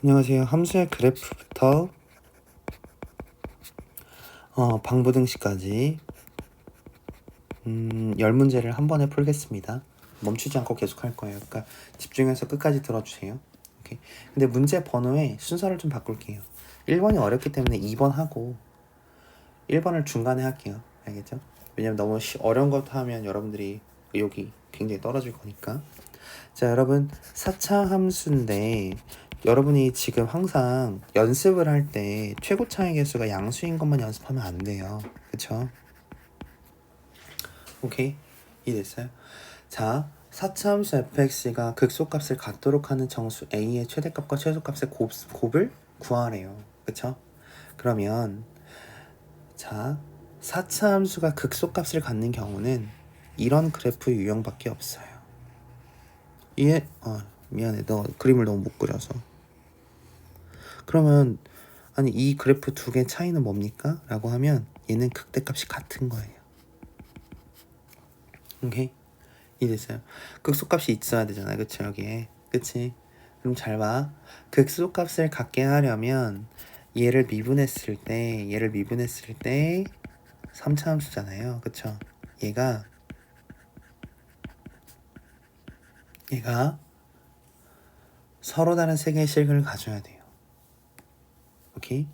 안녕하세요. 함수의 그래프부터 방부등식까지 10문제를 한 번에 풀겠습니다. 멈추지 않고 계속 할 거예요. 그러니까 집중해서 끝까지 들어주세요. 오케이. 근데 문제 번호의 순서를 좀 바꿀게요. 1번이 어렵기 때문에 2번 하고 1번을 중간에 할게요. 알겠죠? 왜냐면 너무 어려운 것도 하면 여러분들이 의욕이 굉장히 떨어질 거니까. 자, 여러분 4차 함수인데 여러분이 지금 항상 연습을 할 때 최고 차이 개수가 양수인 것만 연습하면 안 돼요. 그쵸? 오케이? 이해됐어요? 자, 4차 함수 fx가 극소값을 갖도록 하는 정수 a의 최대값과 최소값의 곱을 구하래요. 그쵸? 그러면 자, 4차 함수가 극소값을 갖는 경우는 이런 그래프 유형밖에 없어요. 이해? 미안해. 너 그림을 너무 못 그려서. 그러면 아니 이 그래프 두 개 차이는 뭡니까? 라고 하면 얘는 극대값이 같은 거예요. 오케이? 이해됐어요? 극소값이 있어야 되잖아. 그치? 여기에. 그치? 그럼 잘 봐. 극소값을 갖게 하려면 얘를 미분했을 때 3차 함수잖아요. 그쵸? 얘가 서로 다른 세 개의 실근을 가져야 돼요. 오케이?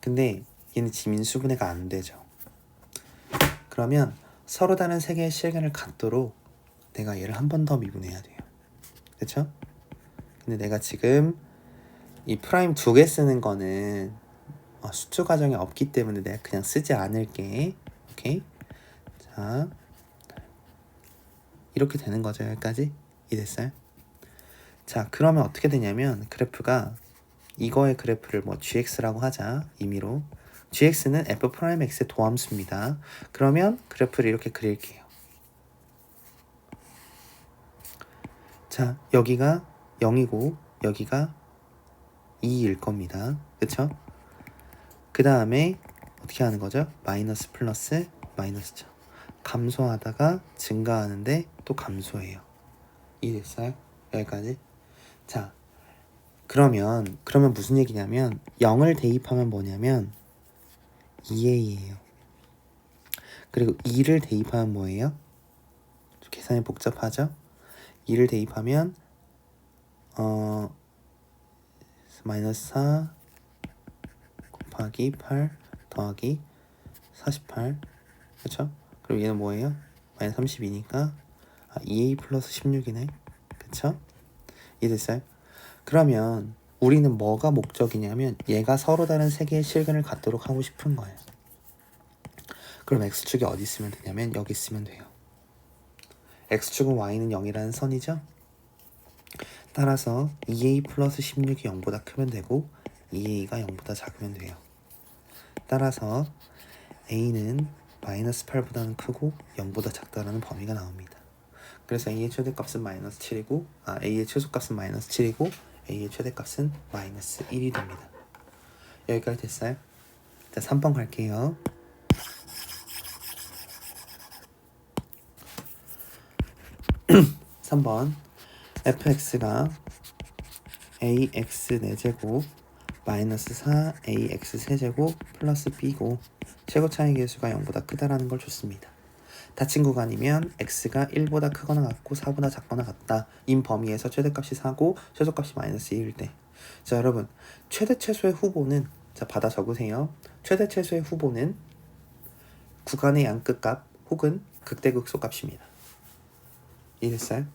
근데 얘는 지금 인수분해가 안 되죠. 그러면 서로 다른 세 개의 실근을 갖도록 내가 얘를 한 번 더 미분해야 돼요. 그쵸? 근데 내가 지금 이 프라임 두 개 쓰는 거는 수투 과정이 없기 때문에 내가 그냥 쓰지 않을게. 오케이? 자, 이렇게 되는 거죠. 여기까지 이해됐어요? 자, 그러면 어떻게 되냐면 그래프가 이거의 그래프를 뭐 gx라고 하자. 임의로 gx는 f'x의 도함수입니다. 그러면 그래프를 이렇게 그릴게요. 자, 여기가 0이고 여기가 2일 겁니다. 그쵸? 그 다음에 어떻게 하는 거죠? 마이너스 플러스 마이너스죠. 감소하다가 증가하는데 또 감소해요. 이해됐어요? 여기까지? 자, 그러면 무슨 얘기냐면 0을 대입하면 뭐냐면 2a예요. 그리고 2를 대입하면 뭐예요? 계산이 복잡하죠? 2를 대입하면 마이너스 4 곱하기 8 더하기 48 그쵸? 그리고 얘는 뭐예요? 마이너스 32니까 2a 플러스 16이네. 그쵸? 이해됐어요? 그러면 우리는 뭐가 목적이냐면 얘가 서로 다른 세 개의 실근을 갖도록 하고 싶은 거예요. 그럼 x축이 어디 있으면 되냐면 여기 있으면 돼요. x축은 y는 0이라는 선이죠? 따라서 2a 플러스 16이 0보다 크면 되고 2a가 0보다 작으면 돼요. 따라서 a는 마이너스 8보다는 크고 0보다 작다라는 범위가 나옵니다. 그래서 a의 최대값은 마이너스 7이고 a의 최소값은 마이너스 7이고 a의 최대값은 마이너스 1이 됩니다. 여기까지 됐어요? 자, 3번 갈게요. (3번) fx가 ax 4제곱 마이너스 4ax 세제곱 플러스 b고 최고 차이 계수가 0보다 크다라는 걸 줬습니다. 닫힌 구간이면 x가 1보다 크거나 같고 4보다 작거나 같다. 인 범위에서 최대값이 4고 최소값이 마이너스 2일 때. 자, 여러분 최대 최소의 후보는 자 받아 적으세요. 최대 최소의 후보는 구간의 양끝값 혹은 극대극소값입니다. 이해됐어요?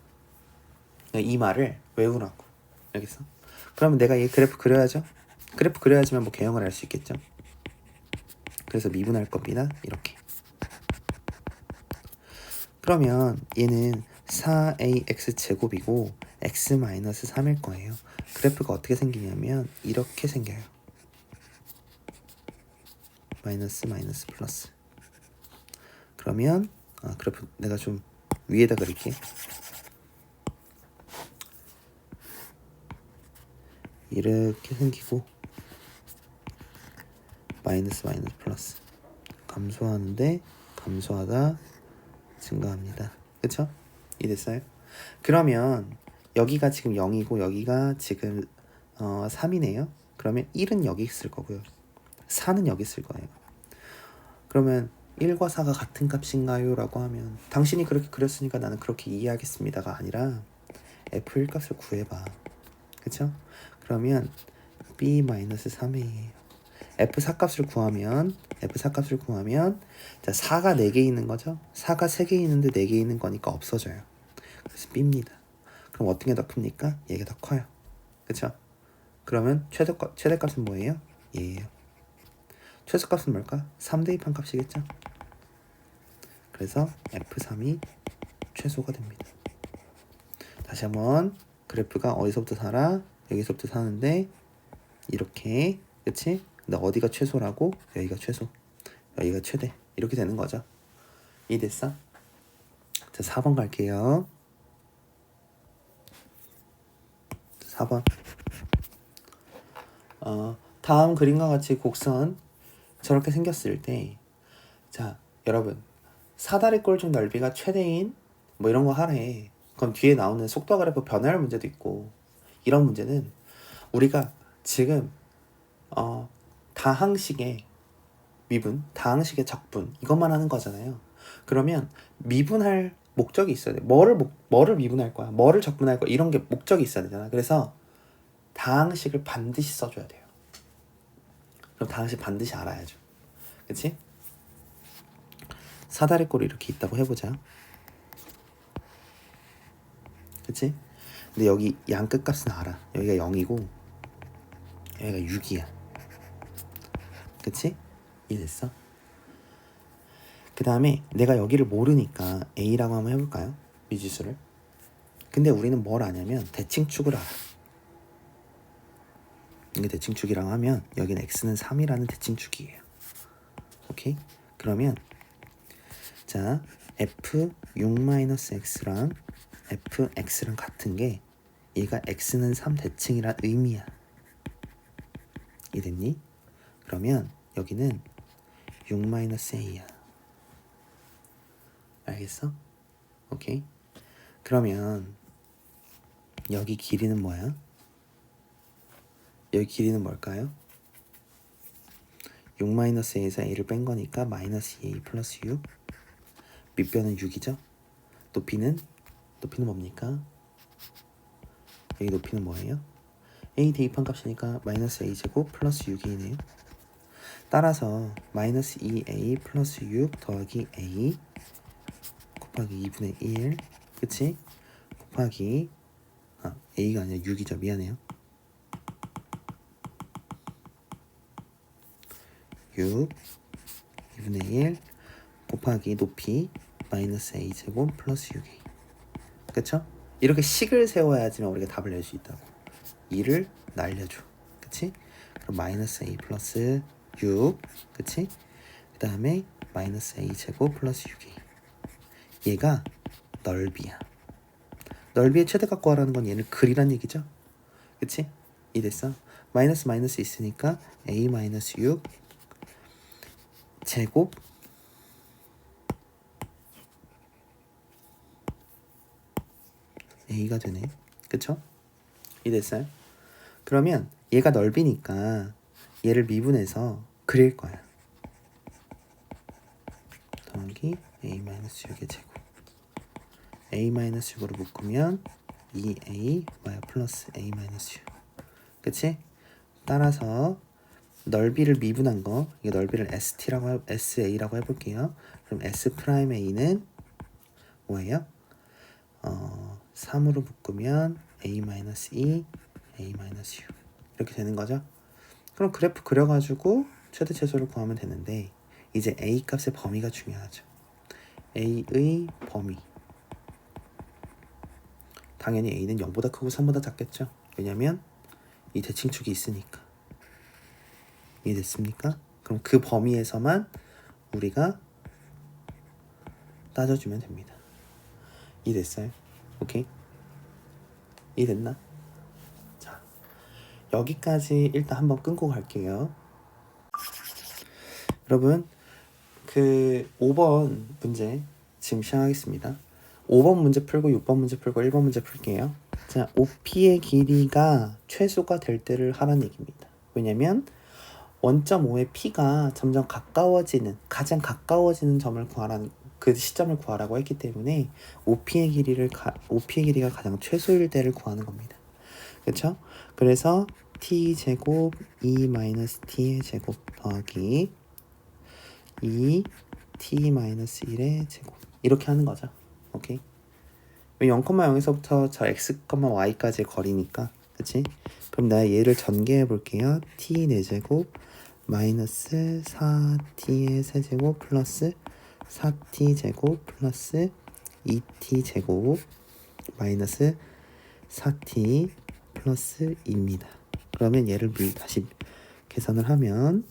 이 말을 외우라고. 알겠어? 그러면 내가 이 그래프 그려야죠. 그래프 그려야지만 뭐 개형을 할 수 있겠죠. 그래서 미분할 겁니다. 이렇게. 그러면 얘는 4ax 제곱이고 x-3일 거예요. 그래프가 어떻게 생기냐면 이렇게 생겨요. 마이너스 마이너스 플러스. 그러면 그래프 내가 좀 위에다 그릴게. 이렇게 생기고 마이너스 마이너스 플러스 감소하는데 감소하다 증가합니다. 그쵸? 이해됐어요? 그러면 여기가 지금 0이고 여기가 지금 3이네요. 그러면 1은 여기 있을 거고요. 4는 여기 있을 거예요. 그러면 1과 4가 같은 값인가요? 라고 하면 당신이 그렇게 그렸으니까 나는 그렇게 이해하겠습니다가 아니라 f1 값을 구해봐. 그쵸? 그러면 b-3a예요. f4 값을 구하면 자 4가 4개 있는 거죠? 4가 3개 있는데 4개 있는 거니까 없어져요. 그래서 b입니다. 그럼 어떤 게 더 큽니까? 얘가 더 커요. 그쵸? 그러면 최대값은 뭐예요? 얘예요. 최소값은 뭘까? 3 대입한 값이겠죠? 그래서 F3이 최소가 됩니다. 다시 한번 그래프가 어디서부터 살아? 여기서부터 사는데 이렇게 그치? 근데 어디가 최소라고? 여기가 최소 여기가 최대 이렇게 되는 거죠. 이해됐어? 자 4번 갈게요. 4번 다음 그림과 같이 곡선 저렇게 생겼을 때 자 여러분 사다리꼴 넓이가 최대인 뭐 이런 거 하래. 그럼 뒤에 나오는 속도 그래프 변화할 문제도 있고 이런 문제는 우리가 지금 다항식의 미분, 다항식의 적분 이것만 하는 거잖아요. 그러면 미분할 목적이 있어야 돼. 뭐를 미분할 거야? 뭐를 적분할 거야? 이런 게 목적이 있어야 되잖아. 그래서 다항식을 반드시 써줘야 돼요. 그럼 다항식 반드시 알아야죠. 그치? 사다리꼴이 이렇게 있다고 해보자. 그치? 근데 여기 양 끝값은 알아. 여기가 0이고 여기가 6이야. 그치? 이해됐어? 그 다음에 내가 여기를 모르니까 A라고 한번 해볼까요? 미지수를. 근데 우리는 뭘 아냐면 대칭축을 알아. 이게 대칭축이라고 하면 여기는 X는 3이라는 대칭축이에요. 오케이? 그러면 자 F6-X랑 Fx랑 같은 게 얘가 X는 3 대칭이란 의미야. 이해됐니? 그러면 여기는 6-A야. 알겠어? 오케이? 그러면 여기 길이는 뭐야? 여기 길이는 뭘까요? 6-a에서 a를 뺀 거니까 마이너스 2a 플러스 6 밑변은 6이죠? 높이는 뭡니까? 여기 높이는 뭐예요? a 대입한 값이니까 마이너스 a 제곱 플러스 6이네요. 따라서 마이너스 2a 플러스 6 더하기 a 곱하기 2분의 1 그치? 곱하기 a가 아니라 6이죠. 미안해요. 6 2분의 1 곱하기 높이 마이너스 a 제곱 플러스 6a 그쵸? 이렇게 식을 세워야지만 우리가 답을 낼 수 있다고. 2를 날려줘. 그치? 그럼 마이너스 a 플러스 6 그치? 그 다음에 마이너스 a 제곱 플러스 6a 얘가 넓이야. 넓이의 최대값 구하라는 건 얘를 그리란 얘기죠? 그치? 이해됐어? 마이너스 있으니까 a 마이너스 6 제곱 a가 되네. 그쵸? 이해됐어요? 그러면 얘가 넓이니까 얘를 미분해서 그릴 거야. 더하기 a-6의 제곱 a-6으로 묶으면 2a 플러스 a-6 그치? 따라서 넓이를 미분한 거 이게 넓이를 SA라고 해볼게요. 그럼 S'A는 뭐예요? 3으로 묶으면 a-2 a-6 이렇게 되는 거죠. 그럼 그래프 그려가지고 최대 최소를 구하면 되는데 이제 a 값의 범위가 중요하죠. a의 범위 당연히 a는 0보다 크고 3보다 작겠죠. 왜냐면 이 대칭축이 있으니까. 이해됐습니까? 그럼 그 범위에서만 우리가 따져주면 됩니다. 이해됐어요? 오케이? 이해됐나? 자, 여기까지 일단 한번 끊고 갈게요. 여러분, 그 5번 문제 지금 시작하겠습니다. 5번 문제 풀고 6번 문제 풀고 1번 문제 풀게요. 자, OP의 길이가 최소가 될 때를 하라는 얘기입니다. 왜냐면 1.5의 P가 점점 가장 가까워지는 점을 구하라는, 그 시점을 구하라고 했기 때문에 OP의 길이가 가장 최소일 때를 구하는 겁니다. 그렇죠? 그래서 t제곱 2-t의 제곱 더하기 2t-1의 제곱 이렇게 하는 거죠. 오케이? 0,0에서부터 저 x, y까지의 거리니까, 그치? 그럼 내가 얘를 전개해 볼게요. t 4제곱 마이너스 4t의 세제곱 플러스 4t 제곱 플러스 2t 제곱 마이너스 4t 플러스 2입니다. 그러면 얘를 다시 계산을 하면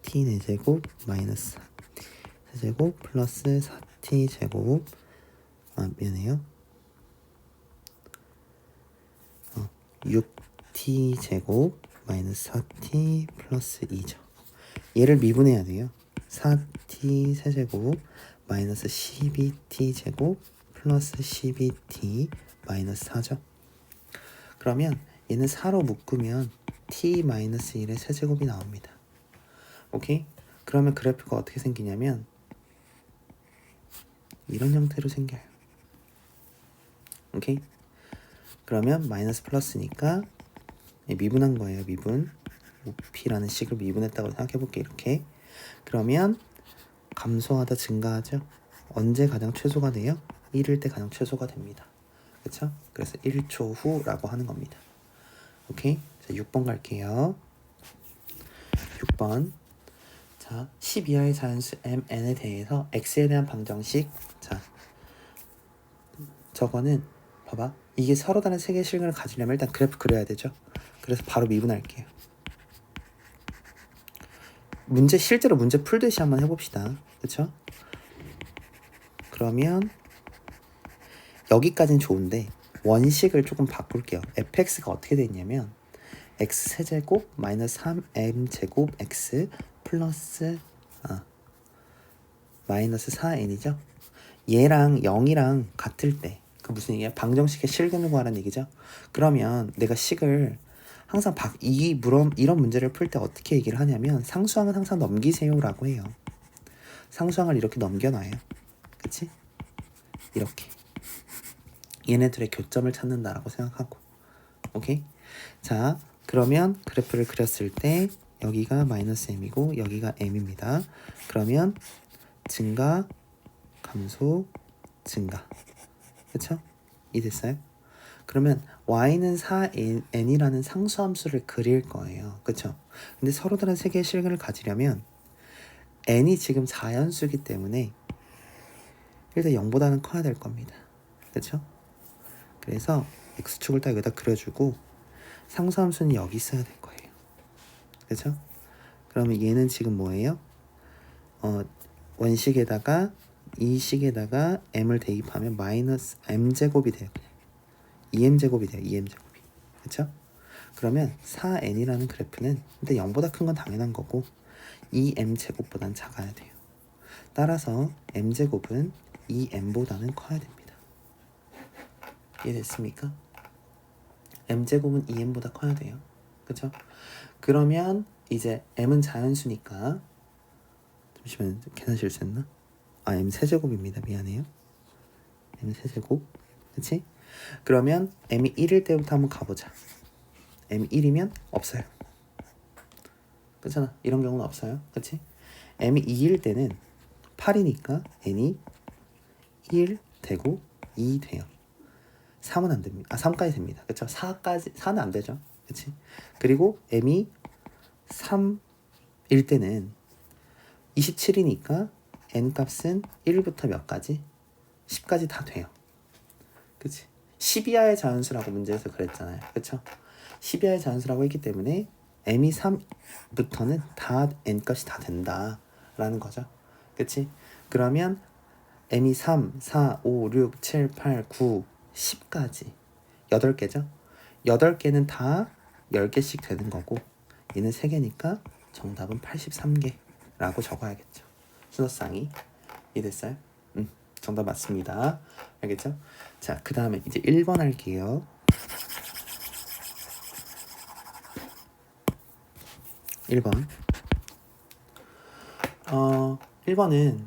t 4제곱 마이너스 4제곱 플러스 4t 제곱 미안해요. 6t 제곱 마이너스 4t 플러스 2죠. 얘를 미분해야 돼요. 4t 세제곱 마이너스 12t 제곱 플러스 12t 마이너스 4죠. 그러면 얘는 4로 묶으면 t 마이너스 1의 세제곱이 나옵니다. 오케이? 그러면 그래프가 어떻게 생기냐면 이런 형태로 생겨요. 오케이? 그러면 마이너스 플러스니까 미분한 거예요. 미분. OP라는 식을 미분했다고 생각해볼게. 이렇게. 그러면 감소하다 증가하죠. 언제 가장 최소가 돼요? 1일 때 가장 최소가 됩니다. 그쵸? 그래서 1초 후라고 하는 겁니다. 오케이? 자, 6번 갈게요. 6번. 자, 10 이하의 자연수 mn에 대해서 x에 대한 방정식. 자, 저거는 봐봐. 이게 서로 다른 세 개의 실근을 가지려면 일단 그래프 그려야 되죠. 그래서 바로 미분할게요. 실제로 문제 풀듯이 한번 해봅시다. 그쵸? 그러면 여기까지는 좋은데 원식을 조금 바꿀게요. fx가 어떻게 되냐면 x세제곱 마이너스 3m제곱 x 플러스 마이너스 4n이죠. 얘랑 0이랑 같을 때, 그 무슨 얘기야? 방정식의 실근을 구하라는 얘기죠. 그러면 내가 식을 항상 이런 문제를 풀 때 어떻게 얘기를 하냐면 상수항은 항상 넘기세요 라고 해요. 상수항을 이렇게 넘겨놔요. 그치? 이렇게 얘네들의 교점을 찾는다라고 생각하고. 오케이? 자, 그러면 그래프를 그렸을 때 여기가 마이너스 m이고 여기가 m입니다. 그러면 증가, 감소, 증가. 그쵸? 이해됐어요? 그러면 y는 4n이라는 상수함수를 그릴 거예요. 그쵸? 근데 서로 다른 세 개의 실근을 가지려면 n이 지금 4연수이기 때문에 일단 0보다는 커야 될 겁니다. 그쵸? 그래서 x축을 딱 여기다 그려주고 상수함수는 여기 있어야 될 거예요. 그쵸? 그러면 얘는 지금 뭐예요? 원식에다가 이 식에다가 m을 대입하면 마이너스 m제곱이 돼요. 그냥 2m제곱이 돼요. 2m제곱이. 그쵸? 그러면 4n이라는 그래프는 근데 0보다 큰 건 당연한 거고 2m제곱보단 작아야 돼요. 따라서 m제곱은 2m보다는 커야 됩니다. 이해됐습니까? m제곱은 2m보다 커야 돼요. 그쵸? 그러면 이제 m은 자연수니까 잠시만 계산 실수했나? m 세제곱입니다. 미안해요. m 세제곱. 그치? 그러면 m이 1일 때부터 한번 가보자. m이 1이면 없어요. 그렇잖아. 이런 경우는 없어요. 그치? m이 2일 때는 8이니까 n이 1 되고 2 돼요. 3은 안 됩니다. 3까지 됩니다. 그쵸? 4는 안 되죠. 그치? 그리고 m이 3일 때는 27이니까 n 값은 1부터 몇 가지? 10까지 다 돼요. 그치? 10 이하의 자연수라고 문제에서 그랬잖아요. 그쵸? 10 이하의 자연수라고 했기 때문에 m이 3부터는 다 n 값이 다 된다 라는 거죠. 그치? 그러면 m이 3, 4, 5, 6, 7, 8, 9, 10까지 8개죠? 8개는 다 10개씩 되는 거고 얘는 3개니까 정답은 83개 라고 적어야겠죠. 순서상이. 이해됐어요? 정답 맞습니다. 알겠죠? 자, 그 다음에 이제 1번 할게요. 1번. 1번은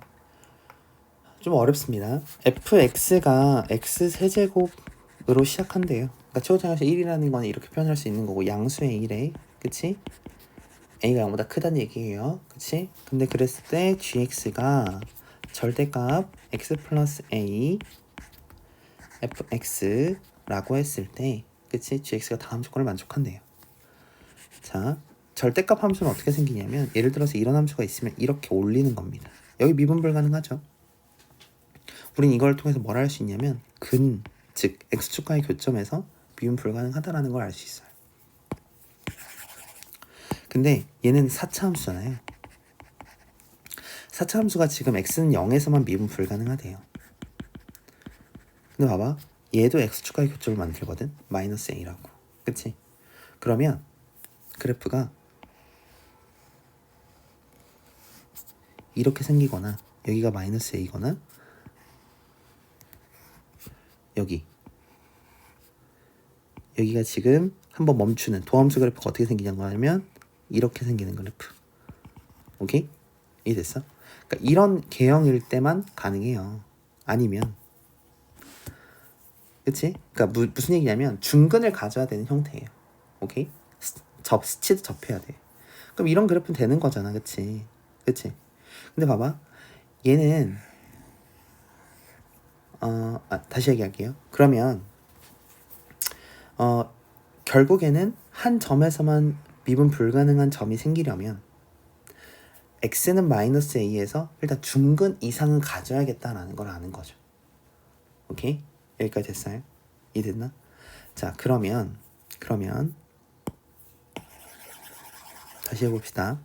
좀 어렵습니다. fx가 x세제곱으로 시작한대요. 그러니까 최고차항에서 1이라는 건 이렇게 표현할 수 있는 거고, 양수의 1에, 그치? a가 0보다 크다는 얘기예요. 그치? 근데 그랬을 때 gx가 절대값 x 플러스 a fx라고 했을 때, 그치? gx가 다음 조건을 만족한대요. 자, 절대값 함수는 어떻게 생기냐면, 예를 들어서 이런 함수가 있으면 이렇게 올리는 겁니다. 여기 미분 불가능하죠? 우린 이걸 통해서 뭘 할 수 있냐면, 즉 x축과의 교점에서 미분 불가능하다라는 걸 알 수 있어요. 근데 얘는 4차 함수잖아요. 4차 함수가 지금 x는 0에서만 미분 불가능하대요. 근데 봐봐, 얘도 x축과의 교점을 만들거든. 마이너스 a라고. 그치? 그러면 그래프가 이렇게 생기거나, 여기가 마이너스 a거나, 여기가 지금 한번 멈추는 도함수 그래프가 어떻게 생기냐고 하면 이렇게 생기는 그래프. 오케이? 이해됐어? 그러니까 이런 개형일 때만 가능해요. 아니면, 그치? 그러니까 무슨 얘기냐면 중근을 가져야 되는 형태예요. 오케이? 스치도 접해야 돼. 그럼 이런 그래프는 되는 거잖아. 그치? 근데 봐봐, 얘는 다시 얘기할게요. 그러면 결국에는 한 점에서만 미분 불가능한 점이 생기려면 x는 마이너스 a에서 일단 중근 이상은 가져야겠다라는 걸 아는 거죠. 오케이? 여기까지 됐어요? 이해됐나? 자, 그러면 다시 해봅시다.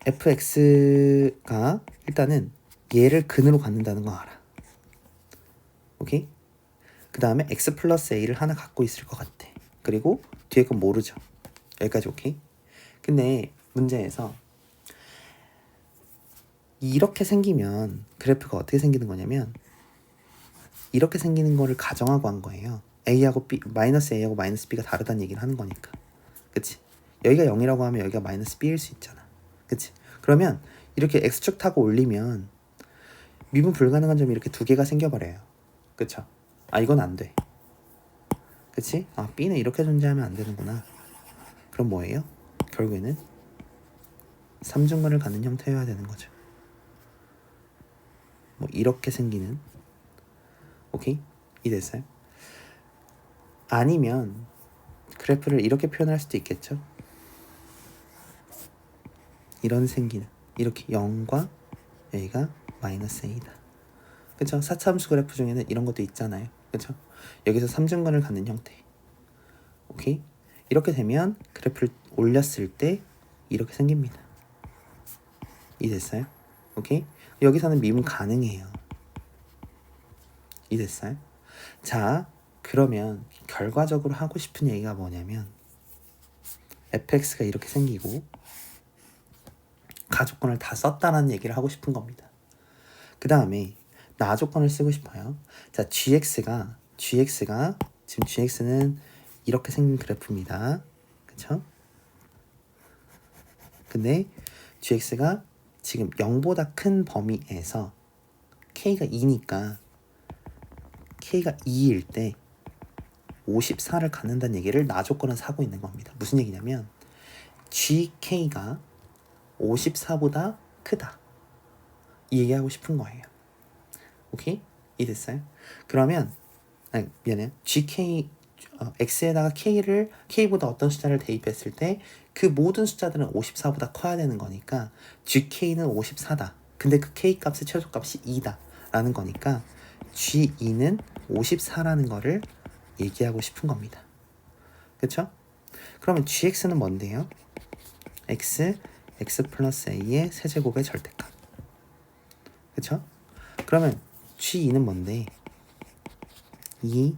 fx가 일단은 얘를 근으로 갖는다는 거 알아. 오케이? 그 다음에 x 플러스 a를 하나 갖고 있을 것 같아. 그리고 뒤에 건 모르죠. 여기까지 오케이? 근데 문제에서 이렇게 생기면 그래프가 어떻게 생기는 거냐면, 이렇게 생기는 거를 가정하고 한 거예요. a하고 b, 마이너스 a하고 마이너스 b가 다르다는 얘기를 하는 거니까. 그치? 여기가 0이라고 하면 여기가 마이너스 b일 수 있잖아. 그치? 그러면 이렇게 x축 타고 올리면 미분 불가능한 점이 이렇게 두 개가 생겨버려요. 그쵸? 이건 안 돼. 그치? b는 이렇게 존재하면 안 되는구나. 그럼 뭐예요? 결국에는 삼중근을 갖는 형태여야 되는 거죠. 뭐 이렇게 생기는. 오케이? 이해됐어요? 아니면 그래프를 이렇게 표현할 수도 있겠죠. 이런 생기는, 이렇게 0과 여기가 마이너스 a다. 그쵸? 4차 함수 그래프 중에는 이런 것도 있잖아요. 그쵸? 여기서 삼중근을 갖는 형태. 오케이? 이렇게 되면 그래프를 올렸을 때 이렇게 생깁니다. 이해됐어요? 오케이? 여기서는 미분 가능해요. 이해됐어요? 자, 그러면 결과적으로 하고 싶은 얘기가 뭐냐면, fx가 이렇게 생기고 가조건을 다 썼다라는 얘기를 하고 싶은 겁니다. 그 다음에 나조건을 쓰고 싶어요. 자, gx가 지금 gx는 이렇게 생긴 그래프입니다. 그쵸? 근데 gx가 지금 0보다 큰 범위에서 k가 2니까 k가 2일 때 54를 갖는다는 얘기를 나조건은 사고 있는 겁니다. 무슨 얘기냐면 gk가 54보다 크다, 이 얘기하고 싶은 거예요. 오케이? 이해됐어요? 그러면 미안해요. x에다가 k보다 어떤 숫자를 대입했을 때 그 모든 숫자들은 54보다 커야 되는 거니까 gk는 54다. 근데 그 k 값의 최소값이 2다 라는 거니까 g2는 54라는 거를 얘기하고 싶은 겁니다. 그쵸? 그러면 gx는 뭔데요? x 플러스 a의 세제곱의 절대값. 그쵸? 그러면 g2는 뭔데? 2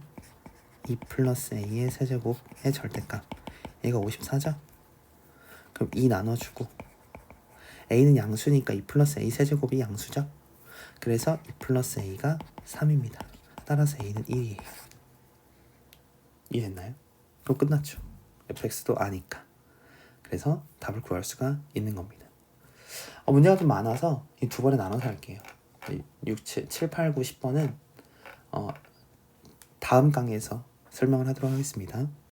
플러스 a의 세제곱의 절대값. 얘가 54죠? 그럼 2 나눠주고 a는 양수니까 2 플러스 a 세제곱이 양수죠. 그래서 2 플러스 a가 3입니다. 따라서 a는 1이에요. 이해했나요? 그럼 끝났죠. fx도 아니까. 그래서 답을 구할 수가 있는 겁니다. 문제가 좀 많아서 이 두 번에 나눠서 할게요. 6, 7, 8, 9, 10번은 다음 강의에서 설명을 하도록 하겠습니다.